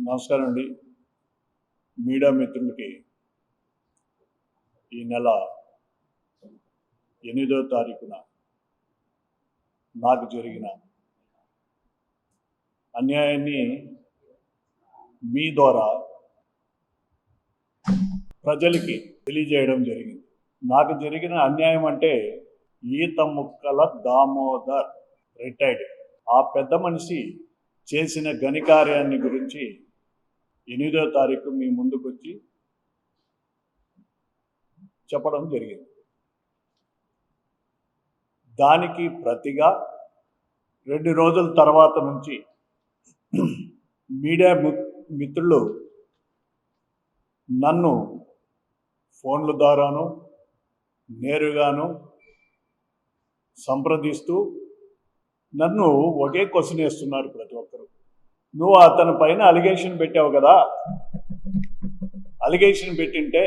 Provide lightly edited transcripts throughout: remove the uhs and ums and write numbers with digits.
నమస్కారం అండి. మీడియా మిత్రులకి ఈ నెల 8వ తారీఖున నాకు జరిగిన అన్యాయాన్ని మీ ద్వారా ప్రజలకి తెలియజేయడం జరిగింది. నాకు జరిగిన అన్యాయం అంటే ఈత ముక్కల దామోదర్ రిటైర్డ్ ఆ పెద్ద మనిషి చేసిన ఘనకార్యాన్ని గురించి 8వ తారీఖు మీ ముందుకు వచ్చి చెప్పడం జరిగింది. దానికి ప్రతిగా 2 రోజుల తర్వాత నుంచి మీడియా మిత్రులు నన్ను ఫోన్ల ద్వారాను నేరుగాను సంప్రదిస్తూ నన్ను ఒకే క్వశ్చన్ వేస్తున్నారు ప్రతి ఒక్కరు. నువ్వు అతని పైన అలిగేషన్ పెట్టావు కదా, అలిగేషన్ పెట్టింటే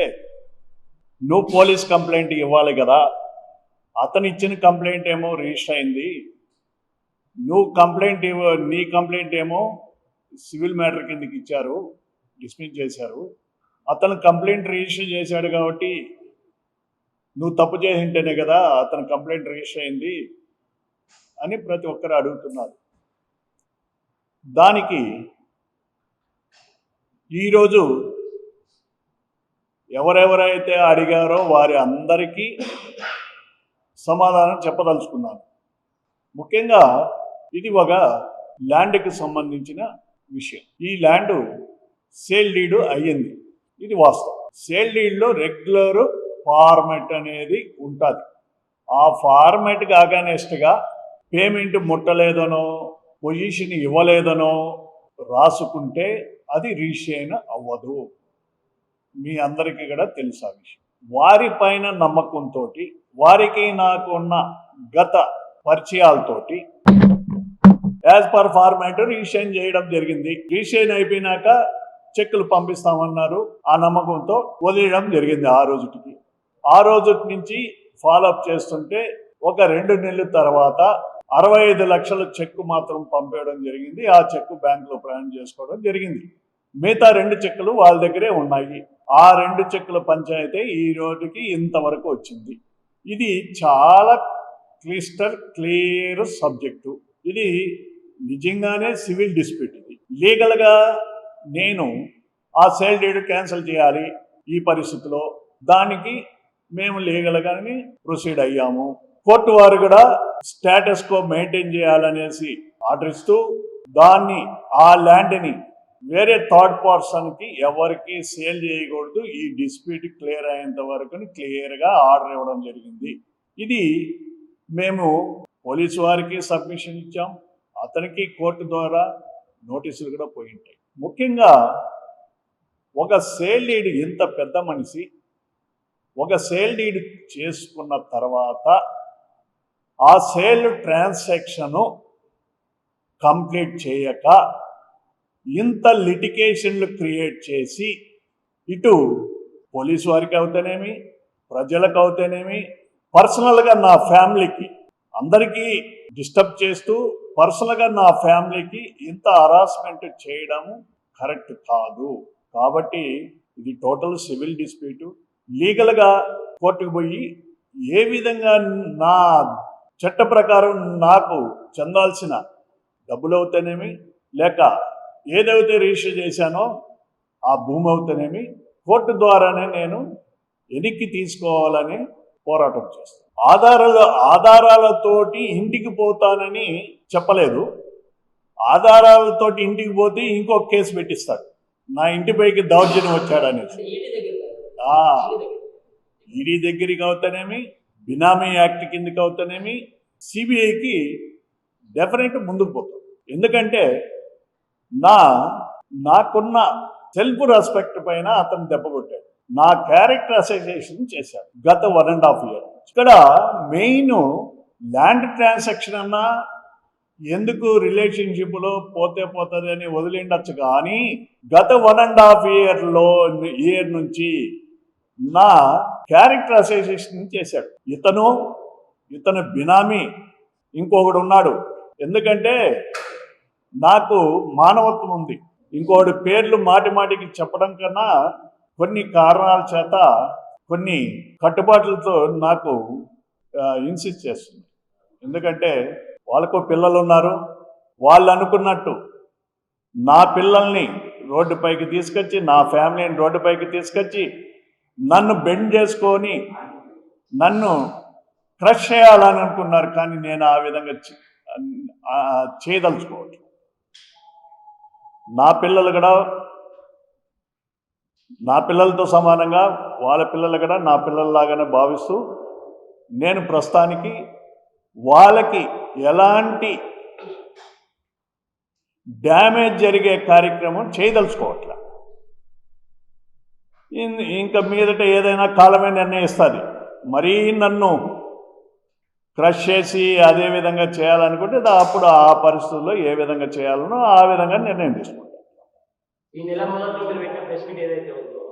నువ్వు పోలీస్ కంప్లైంట్ ఇవ్వాలి కదా, అతను ఇచ్చిన కంప్లైంట్ ఏమో రిజిస్టర్ అయింది, నువ్వు కంప్లైంట్ నీ కంప్లైంట్ ఏమో సివిల్ మ్యాటర్ కిందకి ఇచ్చారు, డిస్మిస్ చేశారు. అతను కంప్లైంట్ రిజిస్టర్ చేశాడు కాబట్టి నువ్వు తప్పు చేసింటేనే కదా అతను కంప్లైంట్ రిజిస్టర్ అయింది అని ప్రతి ఒక్కరు అడుగుతున్నారు. దానికి ఈరోజు ఎవరెవరైతే అడిగారో వారి అందరికీ సమాధానం చెప్పదలుచుకున్నాను. ముఖ్యంగా ఇది ఒక ల్యాండ్కి సంబంధించిన విషయం. ఈ ల్యాండ్ సేల్ డీడ్ అయ్యింది, ఇది వాస్తవం. సేల్ డీడ్లో రెగ్యులర్ ఫార్మెట్ అనేది ఉంటుంది. ఆ ఫార్మెట్కి అగైనెస్ట్గా పేమెంట్ ముట్టలేదనో పొజిషన్ ఇవ్వలేదనో రాసుకుంటే అది రిజిస్ట్రేషన్ అవ్వదు. మీ అందరికీ కూడా తెలుసు ఆ విషయం. వారిపైన నమ్మకంతో వారికి నాకు ఉన్న గత పరిచయాలతోటి యాజ్ పర్ ఫార్మాట్ రిజిస్ట్రేషన్ చేయడం జరిగింది. రిజిస్ట్రేషన్ అయిపోయినాక చెక్కులు పంపిస్తామన్నారు. ఆ నమ్మకంతో వదిలేయడం జరిగింది. ఆ రోజు నుంచి ఫాలోఅప్ చేస్తుంటే ఒక 2 నెలల తర్వాత 65 లక్షల చెక్కు మాత్రం పంపేయడం జరిగింది. ఆ చెక్కు బ్యాంకులో ప్రయాణం చేసుకోవడం జరిగింది. మిగతా 2 చెక్కులు వాళ్ళ దగ్గరే ఉన్నాయి. ఆ 2 చెక్కుల పంచాయతీ ఈ రోజుకి ఇంతవరకు వచ్చింది. ఇది చాలా క్లియర్ సబ్జెక్టు. ఇది నిజంగానే సివిల్ డిస్ప్యూట్. ఇది లీగల్గా నేను ఆ సేల్ డీడ్ క్యాన్సిల్ చేయాలి ఈ పరిస్థితిలో. దానికి మేము లీగల్గానే ప్రొసీడ్ అయ్యాము. కోర్టు వారు కూడా స్టేటస్ కో మెయింటైన్ చేయాలనేసి ఆర్డర్ ఇస్తూ దాన్ని ఆ ల్యాండ్ని వేరే థర్డ్ పర్సన్కి ఎవరికి సేల్ చేయకూడదు, ఈ డిస్ప్యూట్ క్లియర్ అయ్యేంత వరకు క్లియర్గా ఆర్డర్ ఇవ్వడం జరిగింది. ఇది మేము పోలీసు వారికి సబ్మిషన్ ఇచ్చాం. అతనికి కోర్టు ద్వారా నోటీసులు కూడా పోయి ఉంటాయి. ముఖ్యంగా ఒక సేల్ డీడ్, ఇంత పెద్ద మనిషి ఒక సేల్ డీడ్ చేసుకున్న తర్వాత ఆ సేల్ ట్రాన్సాక్షను కంప్లీట్ చేయక ఇంత లిటిగేషన్లు క్రియేట్ చేసి ఇటు పోలీసు వారికి అవుతేనేమి, ప్రజలకు అవుతేనేమి, పర్సనల్గా నా ఫ్యామిలీకి అందరికీ డిస్టర్బ్ చేస్తూ పర్సనల్గా నా ఫ్యామిలీకి ఇంత హరాస్మెంట్ చేయడము కరెక్ట్ కాదు. కాబట్టి ఇది టోటల్ సివిల్ డిస్ప్యూటు. లీగల్గా కోర్టుకు పోయి ఏ విధంగా నా చట్ట ప్రకారం నాకు చెందాల్సిన డబ్బులు అవుతేనేమి, లేక ఏదైతే రిజిస్టర్ చేశానో ఆ భూమి అవుతేనేమి కోర్టు ద్వారానే నేను వెనక్కి తీసుకోవాలని పోరాటం చేస్తాను. ఆధారాలతోటి ఇంటికి పోతానని చెప్పలేదు. ఆధారాలతోటి ఇంటికి పోతే ఇంకొక కేసు పెట్టిస్తాడు, నా ఇంటిపైకి దౌర్జన్యం వచ్చాడనేసి. ఈడీ దగ్గరికి అవుతానేమి, బినామీ యాక్ట్ కిందకి అవుతానేమి, సిబిఐకి డెఫినెట్ ముందుకు పోతాం. ఎందుకంటే నాకున్న సెల్ఫ్ రెస్పెక్ట్ పైన అతను దెబ్బ కొట్టాడు. నా క్యారెక్టర్ అసోసియేషన్ చేశాడు గత 1.5 year. ఇక్కడ మెయిన్ ల్యాండ్ ట్రాన్సాక్షన్ అన్నా ఎందుకు రిలేషన్షిప్లో పోతే పోతుంది అని వదిలిండొచ్చు, కానీ గత 1.5 year నుంచి నా క్యారెక్టర్ అసోసియేషన్ చేశాడు. ఇతను బినామీ ఇంకొకడు ఉన్నాడు. ఎందుకంటే నాకు మానవత్వం ఉంది. ఇంకోటి పేర్లు మాటి మాటికి చెప్పడం కన్నా కొన్ని కారణాల చేత కొన్ని కట్టుబాట్లతో నాకు ఇన్సిస్ట్ చేస్తుంది. ఎందుకంటే వాళ్ళకు పిల్లలు ఉన్నారు. వాళ్ళు అనుకున్నట్టు నా పిల్లల్ని రోడ్డుపైకి తీసుకొచ్చి, నా ఫ్యామిలీని రోడ్డుపైకి తీసుకొచ్చి నన్ను బెండ్ చేసుకొని నన్ను క్రష్ చేయాలని అనుకున్నారు. కానీ నేను ఆ విధంగా చేయదలుచుకోవచ్చు. నా పిల్లలు కూడా నా పిల్లలతో సమానంగా వాళ్ళ పిల్లలు కూడా నా పిల్లల్లాగానే భావిస్తూ నేను ప్రస్తుతానికి వాళ్ళకి ఎలాంటి డ్యామేజ్ జరిగే కార్యక్రమం చేయదలుచుకోవట్లే. ఇంకా మీదట ఏదైనా కాలమే నిర్ణయిస్తుంది. మరీ నన్ను క్రష్ చేసి అదే విధంగా చేయాలనుకుంటే అప్పుడు ఆ పరిస్థితుల్లో ఏ విధంగా చేయాలనో ఆ విధంగా నిర్ణయం తీసుకుంటాను. ఈ నెల మొదట్లో మీరు పెట్టిన ప్రెస్ మీట్ ఏదైతే ఉందో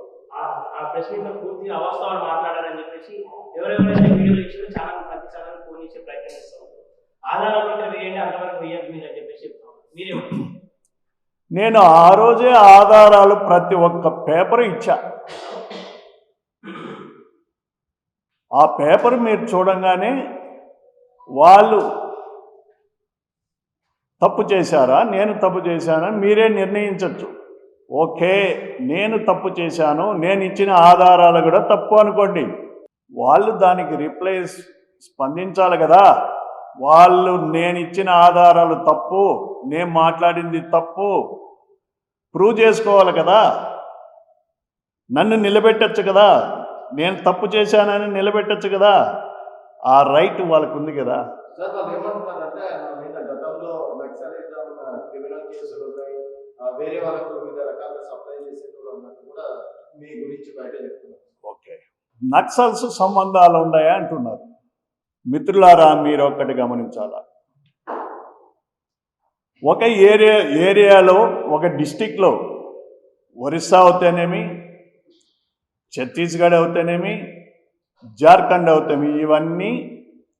ఆ ప్రెస్ మీట్లో పూర్తిగా అవాస్తవాలు మాట్లాడారని చెప్పేసి ఎవరెవరైతే వీడియోలు ఇచ్చినా చాలా ప్రతి ఛానల్ ఫోన్ ఇచ్చే ప్రయత్నం చేస్తూ ఉంటారు. ఆధారాలు ఉంటే వేయండి, అంతవరకు వేయద్దు మీరు అని చెప్పేసి చెప్తాను. మీరేమంటారు? నేను ఆ రోజే ఆధారాలు ప్రతి ఒక్క పేపర్ ఇచ్చా. ఆ పేపర్ మీరు చూడంగానే వాళ్ళు తప్పు చేశారా, నేను తప్పు చేశానా మీరే నిర్ణయించవచ్చు. ఓకే, నేను తప్పు చేశాను, నేను ఇచ్చిన ఆధారాలు కూడా తప్పు అనుకోండి. వాళ్ళు దానికి రిప్లై స్పందించాలి కదా. వాళ్ళు నేను ఇచ్చిన ఆధారాలు తప్పు, నేను మాట్లాడింది తప్పు ప్రూవ్ చేసుకోవాలి కదా. నన్ను నిలబెట్టచ్చు కదా, నేను తప్పు చేశానని నిలబెట్టచ్చు కదా. ఆ రైట్ వాళ్ళకు ఉంది కదా. సార్ వాళ్ళు ఏమంటున్నారంటే నా మీద గతంలో నక్సలిజం క్రిమినల్ కేసులు ఉన్నాయి, వేరే వాళ్ళకు వివిధ రకాలుగా సప్లై చేసేటప్పుడు అన్నట్టు కూడా మీ గురించి బయట చెప్తున్నారు. ఓకే, నక్సల్స్ సంబంధాలు ఉన్నాయా అంటున్నారు. మిత్రులారా, మీరు ఒక్కటి గమనించాలా. ఒక ఏరియాలో ఒక డిస్టిక్లో ఒరిస్సా అవుతేనేమి, ఛత్తీస్గఢ్ అవుతేనేమి, జార్ఖండ్ అవుతేమి, ఇవన్నీ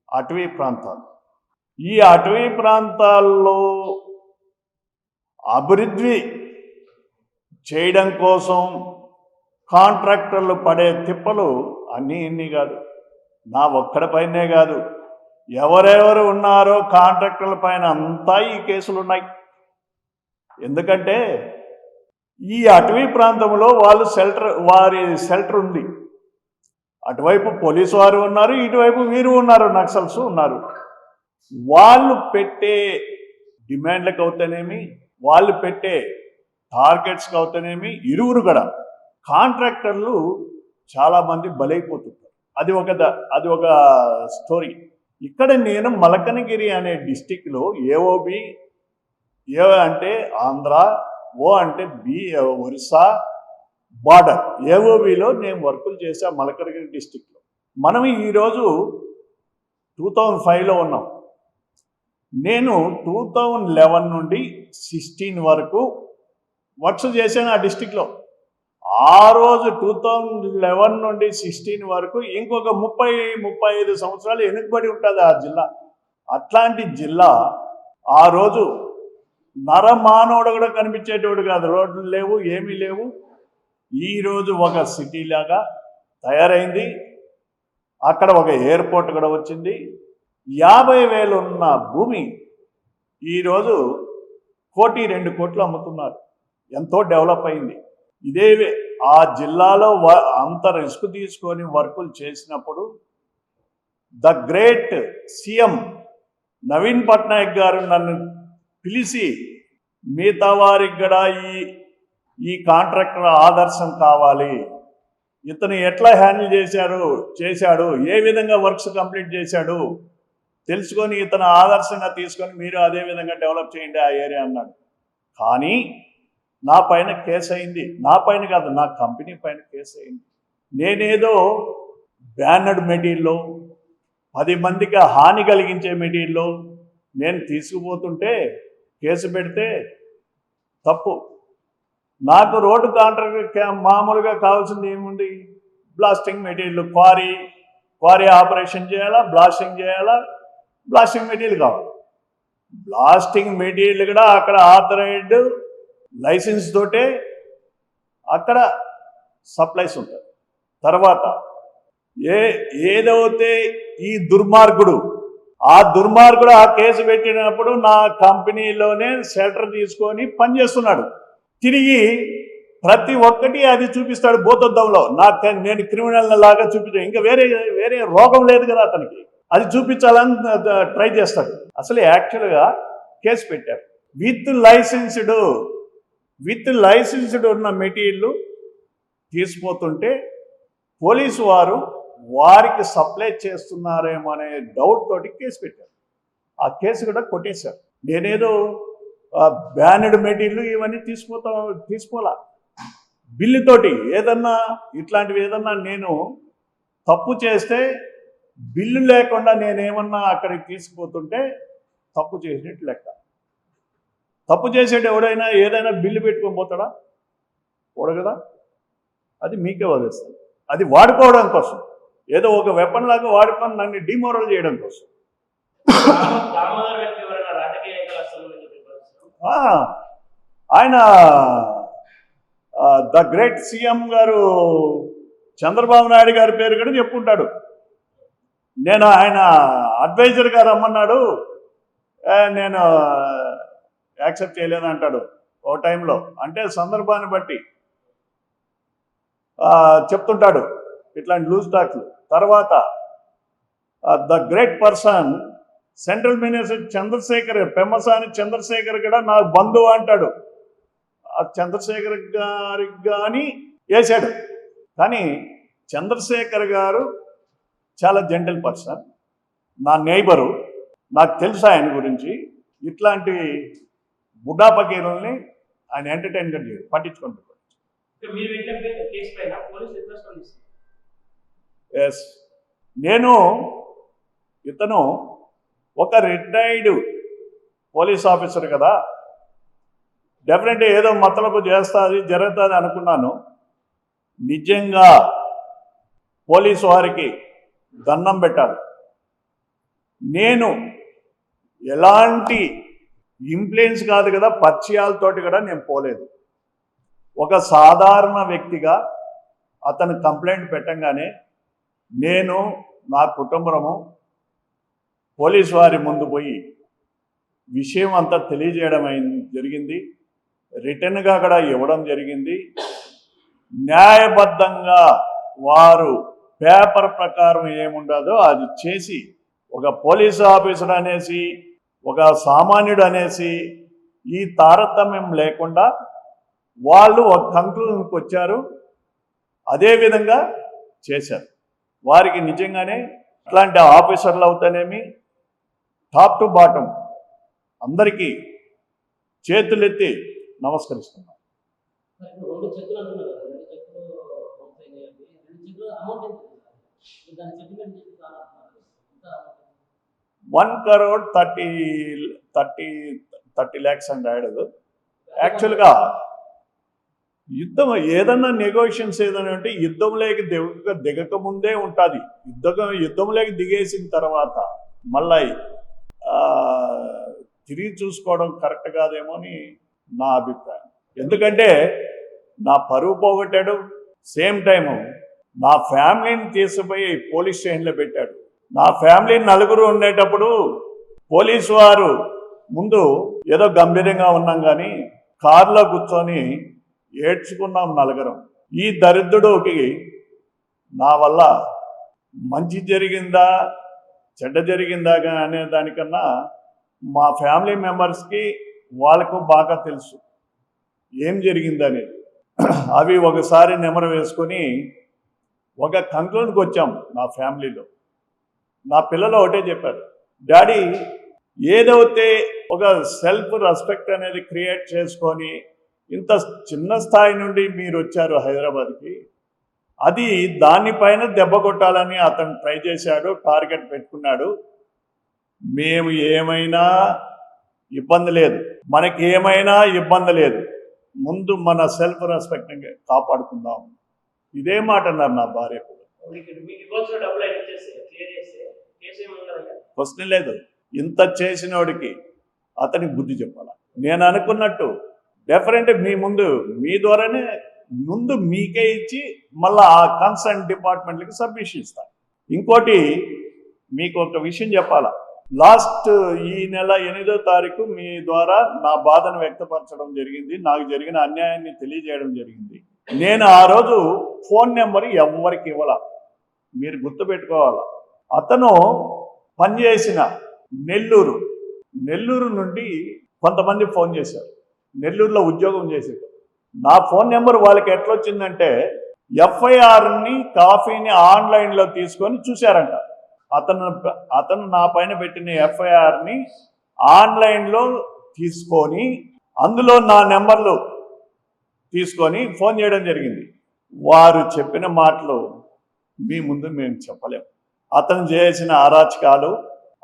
అటవీ ప్రాంతాలు. ఈ అటవీ ప్రాంతాల్లో అభివృద్ధి చేయడం కోసం కాంట్రాక్టర్లు పడే తిప్పలు అన్నీ ఇన్ని కాదు, నా ఒక్కడిపైనే కాదు, ఎవరెవరు ఉన్నారో కాంట్రాక్టర్ల పైన అంతా ఈ కేసులు ఉన్నాయి. ఎందుకంటే ఈ అటవీ ప్రాంతంలో వారి షెల్టర్ ఉంది. అటువైపు పోలీసు వారు ఉన్నారు, ఇటువైపు వీరు ఉన్నారు, నక్సల్స్ ఉన్నారు. వాళ్ళు పెట్టే డిమాండ్లకు అవుతేనేమి, వాళ్ళు పెట్టే టార్గెట్స్కి అవుతేనేమి, ఇరువురు కూడా కాంట్రాక్టర్లు చాలామంది బలైపోతుంటారు. అది ఒక స్టోరీ. ఇక్కడ నేను మలకనగిరి అనే డిస్టిక్లో ఏఓబి, ఏ అంటే ఆంధ్ర, ఓ అంటే ఒరిస్సా బార్డర్, ఏఓబిలో నేను వర్కులు చేశా మలకనగిరి డిస్టిక్లో. మనం ఈరోజు 2005లో ఉన్నాం. నేను 2011 నుండి 16 వరకు వర్క్స్ చేశాను ఆ డిస్టిక్లో. ఆ రోజు 2011 నుండి 16 వరకు ఇంకొక 30-35 సంవత్సరాలు వెనుకబడి ఉంటుంది ఆ జిల్లా. అట్లాంటి జిల్లా ఆ రోజు నరమానవుడు కూడా కనిపించేటోడు కాదు. రోడ్లు లేవు, ఏమీ లేవు. ఈరోజు ఒక సిటీ లాగా తయారైంది. అక్కడ ఒక ఎయిర్పోర్ట్ కూడా వచ్చింది. 50,000 ఉన్న భూమి ఈరోజు 1-2 కోట్లు అమ్ముతున్నారు. ఎంతో డెవలప్ అయింది. ఇదే ఆ జిల్లాలో అంత రిస్క్ తీసుకొని వర్కులు చేసినప్పుడు the great CM Naveen Patnaik గారు నన్ను పిలిచి, మిగతా వారికి కూడా ఈ కాంట్రాక్టర్ ఆదర్శం కావాలి, ఇతను ఎట్లా హ్యాండిల్ చేశాడు, ఏ విధంగా వర్క్స్ కంప్లీట్ చేశాడు తెలుసుకొని ఇతను ఆదర్శంగా తీసుకొని మీరు అదే విధంగా డెవలప్ చేయండి ఆ ఏరియా అన్నాడు. కానీ నా పైన కేసు అయింది. నా పైన కాదు, నా కంపెనీ పైన కేసు అయింది. నేనేదో బ్యానర్డ్ మెటీరియల్లో 10 మందికి హాని కలిగించే మెటీరియల్లో నేను తీసుకుపోతుంటే కేసు పెడితే తప్పు. నాకు రోడ్డు కాంట్రాక్టర్ మామూలుగా కావాల్సింది ఏముంది? బ్లాస్టింగ్ మెటీరియల్, క్వారీ ఆపరేషన్ చేయాలా, బ్లాస్టింగ్ చేయాలా, బ్లాస్టింగ్ మెటీరియల్ కావాలి. బ్లాస్టింగ్ మెటీరియల్ కూడా అక్కడ ఆథరైజ్డ్ లైసెన్స్ తోటే అక్కడ సప్లైస్ ఉంటుంది. తర్వాత ఏదైతే ఈ దుర్మార్గుడు ఆ కేసు పెట్టినప్పుడు నా కంపెనీలోనే షెల్టర్ తీసుకొని పనిచేస్తున్నాడు. తిరిగి ప్రతి ఒక్కటి అది చూపిస్తాడు భూతద్దంలో. నేను క్రిమినల్ లాగా చూపించాను. ఇంకా వేరే రోగం లేదు కదా అతనికి, అది చూపించాలని ట్రై చేస్తాడు. అసలు యాక్చువల్గా కేసు పెట్టారు విత్ లైసెన్స్డ్ ఉన్న మెటీరియల్ తీసుకుపోతుంటే పోలీసు వారికి సప్లై చేస్తున్నారేమో అనే డౌట్ తోటి కేసు పెట్టారు. ఆ కేసు కూడా కొట్టేశారు. నేనేదో బ్యానెడ్ మెటీరియల్ ఇవన్నీ తీసుకోలా. బిల్లుతోటి ఇట్లాంటివి ఏదన్నా నేను తప్పు చేస్తే బిల్లు లేకుండా నేనేమన్నా అక్కడికి తీసుకుపోతుంటే తప్పు చేసినట్టు లెక్క. తప్పు చేసేటి ఎవడైనా ఏదైనా బిల్లు పెట్టుకొని పోతాడా? పోడు కదా. అది మీకే వదిలేస్తాను. అది వాడుకోవడం కోసం, ఏదో ఒక వెపన్ లాగా వాడుకొని నన్ను డిమోరల్ చేయడం కోసం. ఆయన ద గ్రేట్ సీఎం గారు చంద్రబాబు నాయుడు గారి పేరు కూడా చెప్పుకుంటాడు. నేను ఆయన అడ్వైజర్గా రమ్మన్నాడు, నేను యాక్సెప్ట్ చేయలేదు అంటాడు ఓ టైంలో. అంటే సందర్భాన్ని బట్టి చెప్తుంటాడు ఇట్లాంటి లూజ్ టాక్లు. తర్వాత the great person central minister Chandrasekhar, Pemmasani Chandrasekhar కూడా నా బంధువు అంటాడు. ఆ చంద్రశేఖర్ గారికి కానీ వేశాడు. కానీ చంద్రశేఖర్ గారు చాలా జెంటల్ పర్సన్, నా నైబరు, నాకు తెలుసు ఆయన గురించి. ఇట్లాంటి బుడ్డా పకీరుల్ని ఆయన ఎంటర్టైన్మెంట్ చేయడు, పట్టించుకుంటాడు. ఎస్, ఇతను ఒక రిటైర్డ్ పోలీస్ ఆఫీసర్ కదా, డెఫినెట్గా ఏదో మతలబు జరుగుతుంది అనుకున్నాను. నిజంగా పోలీసు వారికి దండం పెట్టాలి. నేను ఎలాంటి ఇన్ఫ్లుయెన్స్ కాదు కదా, పరిచయాలతోటి కూడా నేను పోలేదు. ఒక సాధారణ వ్యక్తిగా అతను కంప్లైంట్ పెట్టంగానే నేను, నా కుటుంబము పోలీసు వారి ముందు పోయి విషయం అంతా తెలియజేయడం జరిగింది. రిటర్న్గా కూడా ఇవ్వడం జరిగింది. న్యాయబద్ధంగా వారు పేపర్ ప్రకారం ఏముండదో అది చేసి, ఒక పోలీసు ఆఫీసర్ అనేసి ఒక సామాన్యుడు అనేసి ఈ తారతమ్యం లేకుండా వాళ్ళు ఒక కంక్లూజన్కి వచ్చారు. అదేవిధంగా చేశారు. వారికి నిజంగానే అట్లాంటి ఆఫీసర్లు అవుతానేమి, టాప్ టు బాటం అందరికీ చేతులెత్తి నమస్కరిస్తున్నాను. $1 crore 30 lakhs అన్నాడు. యాక్చువల్గా యుద్ధం ఏదన్నా నెగోషియన్స్ ఏదైనా అంటే యుద్ధంలోకి దిగక ముందే ఉంటుంది. యుద్ధంలోకి దిగేసిన తర్వాత మళ్ళీ తిరిగి చూసుకోవడం కరెక్ట్ కాదేమో అని నా అభిప్రాయం. ఎందుకంటే నా పరువు పోగొట్టాడు, సేమ్ టైము నా ఫ్యామిలీని తీసుకుపోయి పోలీస్ స్టేషన్లో పెట్టాడు. నా ఫ్యామిలీ నలుగురు ఉండేటప్పుడు పోలీసు వారు ముందు ఏదో గంభీరంగా ఉన్నాం, కానీ కారులో కూర్చొని ఏడ్చుకున్నాం నలుగురం. ఈ దరిద్రుడికి నా వల్ల మంచి జరిగిందా చెడ్డ జరిగిందా అనే దానికన్నా మా ఫ్యామిలీ మెంబర్స్కి వాళ్ళకు బాగా తెలుసు ఏం జరిగిందనేది. అవి ఒకసారి నెమరు వేసుకొని ఒక కంక్లూజన్కి వచ్చాం. నా ఫ్యామిలీలో నా పిల్లలు ఒకటే చెప్పారు, డాడీ ఏదైతే ఒక సెల్ఫ్ రెస్పెక్ట్ అనేది క్రియేట్ చేసుకొని ఇంత చిన్న స్థాయి నుండి మీరు వచ్చారు హైదరాబాద్కి, అది దానిపైన దెబ్బ కొట్టాలని అతను ట్రై చేశాడు, టార్గెట్ పెట్టుకున్నాడు. మేము ఏమైనా ఇబ్బంది లేదు, మనకి ఏమైనా ఇబ్బంది లేదు, ముందు మన సెల్ఫ్ రెస్పెక్ట్ని కాపాడుకుందాం. ఇదే మాట అన్నారు నా భార్య. క్వశ్చన్ లేదు. ఇంత చేసినోడికి అతనికి బుద్ధి చెప్పాలి. నేను అనుకున్నట్టు డెఫినెట్ మీ ద్వారానే ముందు మీకే ఇచ్చి మళ్ళీ ఆ కన్సర్న్ డిపార్ట్మెంట్లకి సబ్మిషన్ ఇస్తాను. ఇంకోటి మీకు ఒక విషయం చెప్పాలా. లాస్ట్ ఈ నెల 8వ తారీఖు మీ ద్వారా నా బాధను వ్యక్తపరచడం జరిగింది, నాకు జరిగిన అన్యాయాన్ని తెలియజేయడం జరిగింది. నేను ఆ రోజు ఫోన్ నెంబర్ ఎవరికి ఇవ్వాల, మీరు గుర్తుపెట్టుకోవాలా. అతను పనిచేసిన నెల్లూరు నుండి కొంతమంది ఫోన్ చేశారు, నెల్లూరులో ఉద్యోగం చేసేది. నా ఫోన్ నెంబర్ వాళ్ళకి ఎట్లా వచ్చిందంటే ఎఫ్ఐఆర్ని కాపీని ఆన్లైన్లో తీసుకొని చూశారంట. అతను నా పైన పెట్టిన ఎఫ్ఐఆర్ని ఆన్లైన్లో తీసుకొని అందులో నా నెంబర్లు తీసుకొని ఫోన్ చేయడం జరిగింది. వారు చెప్పిన మాటలు మీ ముందు మేము చెప్పలేము. అతను చేసిన అరాచకాలు,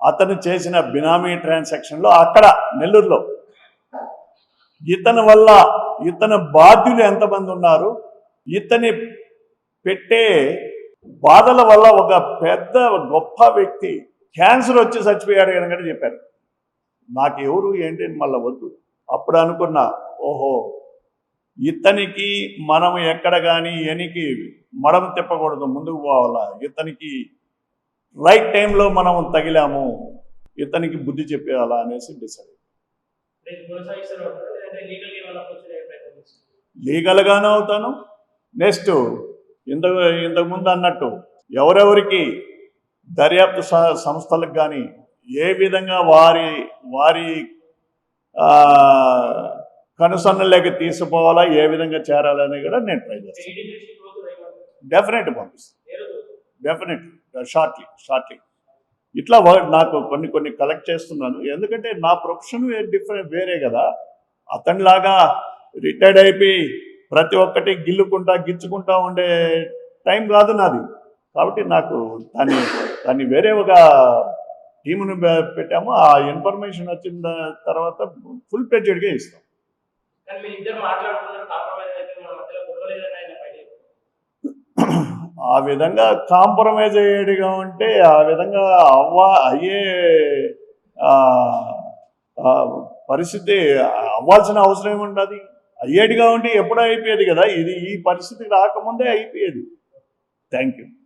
అతను చేసిన బినామీ ట్రాన్సాక్షన్లో అక్కడ నెల్లూరులో ఇతని వల్ల ఇతని బాధ్యులు ఎంతమంది ఉన్నారు, ఇతని పెట్టే బాధల వల్ల ఒక పెద్ద గొప్ప వ్యక్తి క్యాన్సర్ వచ్చి చచ్చిపోయాడు కనుక చెప్పారు. నాకు ఎవరు ఏంటి మళ్ళీ వద్దు. అప్పుడు అనుకున్నా, ఓహో ఇతనికి మనం ఎక్కడ కానీ ఎనికి మడం తిప్పకూడదు, ముందుకు పోవాలా. ఇతనికి రైట్ టైంలో మనం తగిలాము, ఇతనికి బుద్ధి చెప్పేయాలా అనేసి డిసైడ్. లీగల్గానే అవుతాను. నెక్స్ట్ ఇంతకుముందు అన్నట్టు ఎవరెవరికి దర్యాప్తు సంస్థలకు కానీ ఏ విధంగా వారి కనుసన్నలేక తీసుకుపోవాలా, ఏ విధంగా చేరాలని కూడా నేను ట్రై చేస్తాను. డెఫినెట్ పంపిస్తాను, డెఫినెట్ షార్ట్లీ. ఇట్లా నాకు కొన్ని కలెక్ట్ చేస్తున్నాను. ఎందుకంటే నా ప్రొఫెషన్ వేరే కదా. అతనిలాగా రిటైర్డ్ అయిపోయి ప్రతి ఒక్కటి గిచ్చుకుంటా ఉండే టైం కాదు నాది. కాబట్టి నాకు దాన్ని వేరే ఒక టీమును పెట్టాము. ఆ ఇన్ఫర్మేషన్ వచ్చిన తర్వాత ఫుల్ ప్లెడ్జెడ్గా ఇస్తాం. ఆ విధంగా కాంప్రమైజ్ అయ్యేదిగా ఉంటే ఆ విధంగా అయ్యే పరిస్థితి అవ్వాల్సిన అవసరం ఏముంటుంది. అయ్యేటిగా ఉంటే ఎప్పుడో అయిపోయేది కదా. ఈ పరిస్థితి రాకముందే అయిపోయేది. Thank you.